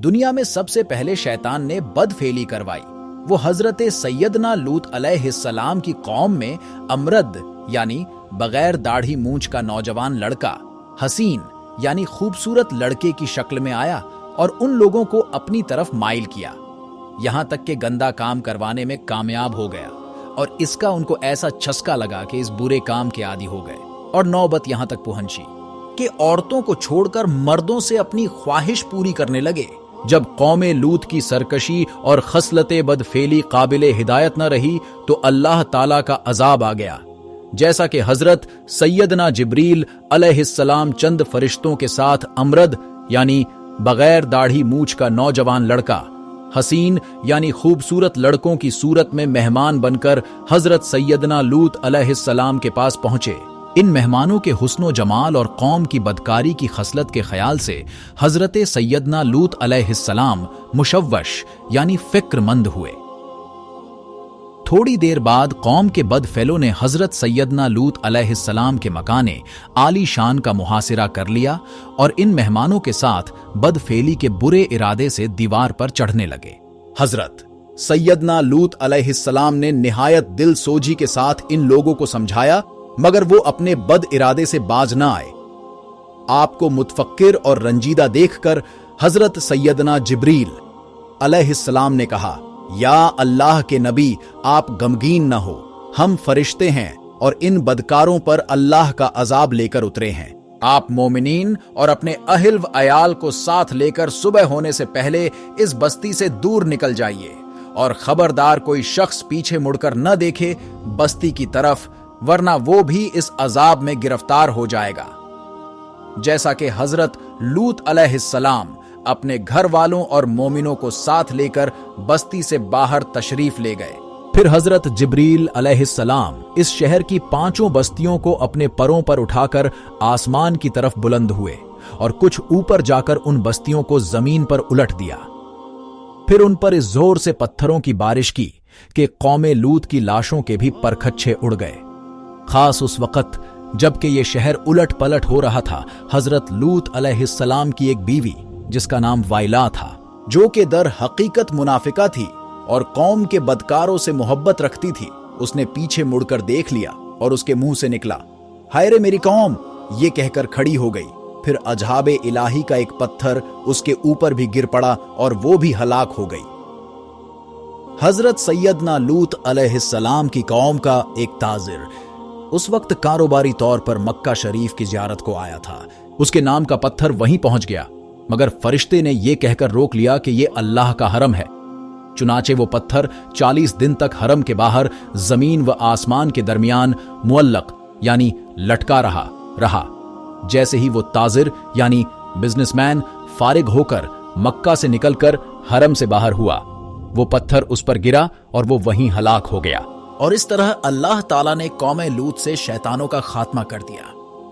दुनिया में सबसे पहले शैतान ने बदफेली करवाई। वो हजरत सैयदना लूत अलैहिस्सलाम की कौम में अमरद यानी बगैर दाढ़ी मूंछ का नौजवान लड़का, हसीन यानी खूबसूरत लड़के की शक्ल में आया और उन लोगों को अपनी तरफ माइल किया। यहां तक कि गंदा काम करवाने में कामयाब हो गया और इसका उनको ऐसा चस्का लगा कि इस बुरे काम के आदी हो गए। और नौबत यहां तक पहुंची कि औरतों को छोड़कर मर्दों से अपनी ख्वाहिश पूरी करने लगे। जब कौमे लूत की सरकशी और खसलते बदफेली काबिले हिदायत न रही तो अल्लाह ताला का अजाब आ गया। जैसा कि हजरत सैयदना जिब्रील अलैहिस्सलाम चंद फरिश्तों के साथ अमरद यानी बगैर दाढ़ी मूछ का नौजवान लड़का, हसीन यानी खूबसूरत लड़कों की सूरत में मेहमान बनकर हजरत सैयदना लूत अलैहिस्सलाम के पास पहुंचे। इन मेहमानों के हुस्नो जमाल और कौम की बदकारी की खसलत के ख्याल से हजरत सैयदना लूत अलैहिस्सलाम मुशव्वश यानी फिक्रमंद हुए। थोड़ी देर बाद कौम के बदफेलों ने हजरत सैयदना लूत अलैहिस्सलाम के मकाने आली शान का मुहासिरा कर लिया और इन मेहमानों के साथ बदफेली के बुरे इरादे से दीवार पर चढ़ने लगे। हजरत सैयदना लूत अलैहिस्सलाम ने निहायत दिल सोजी के साथ इन लोगों को समझाया, मगर वो अपने बद इरादे से बाज न आए। आपको मुतफक्किर और रंजीदा देखकर हजरत सैयदना जिब्रील अलैहिस्सलाम ने कहा, या अल्लाह के नबी, आप गमगीन न हो, हम फरिश्ते हैं और इन बदकारों पर अल्लाह का अजाब लेकर उतरे हैं। आप मोमिनीन और अपने अहिल व अयाल को साथ लेकर सुबह होने से पहले इस बस्ती से दूर निकल जाइए और खबरदार कोई शख्स पीछे मुड़कर न देखे बस्ती की तरफ, वरना वो भी इस अजाब में गिरफ्तार हो जाएगा। जैसा कि हजरत लूत अलैहिस्सलाम अपने घर वालों और मोमिनों को साथ लेकर बस्ती से बाहर तशरीफ ले गए। फिर हजरत जिब्रील अलैहिस्सलाम इस शहर की 5 बस्तियों को अपने परों पर उठाकर आसमान की तरफ बुलंद हुए और कुछ ऊपर जाकर उन बस्तियों को जमीन पर उलट दिया। फिर उन पर इस जोर से पत्थरों की बारिश की कि कौमे लूत की लाशों के भी परखच्चे उड़ गए। खास उस वक्त जबकि ये शहर उलट पलट हो रहा था, हजरत लूत अलैहिस्सलाम की एक बीवी जिसका नाम वाइला था, जो कि दर हकीकत मुनाफिका थी और कौम के बदकारों से मोहब्बत रखती थी, उसने पीछे मुड़कर देख लिया और उसके मुंह से निकला, हाय रे मेरी कौम, ये कहकर खड़ी हो गई। फिर अजहाबे इलाही का एक पत्थर उसके ऊपर भी गिर पड़ा और वो भी हलाक हो गई। हजरत सैयदना लूत अलैहिस्सलाम की कौम का एक ताजिर उस वक्त कारोबारी तौर पर मक्का शरीफ की ज़ियारत को आया था। उसके नाम का पत्थर वहीं पहुंच गया, मगर फरिश्ते ने यह कहकर रोक लिया कि यह अल्लाह का हरम है। चुनाचे वो पत्थर 40 दिन तक हरम के बाहर जमीन व आसमान के दरमियान मुअल्लक यानी लटका रहा। जैसे ही वो ताजिर यानी बिजनेसमैन फारिग होकर मक्का से निकलकर हरम से बाहर हुआ, वो पत्थर उस पर गिरा और वो वहीं हलाक हो गया। और इस तरह अल्लाह ताला ने कौमे लूत से शैतानों का खात्मा कर दिया।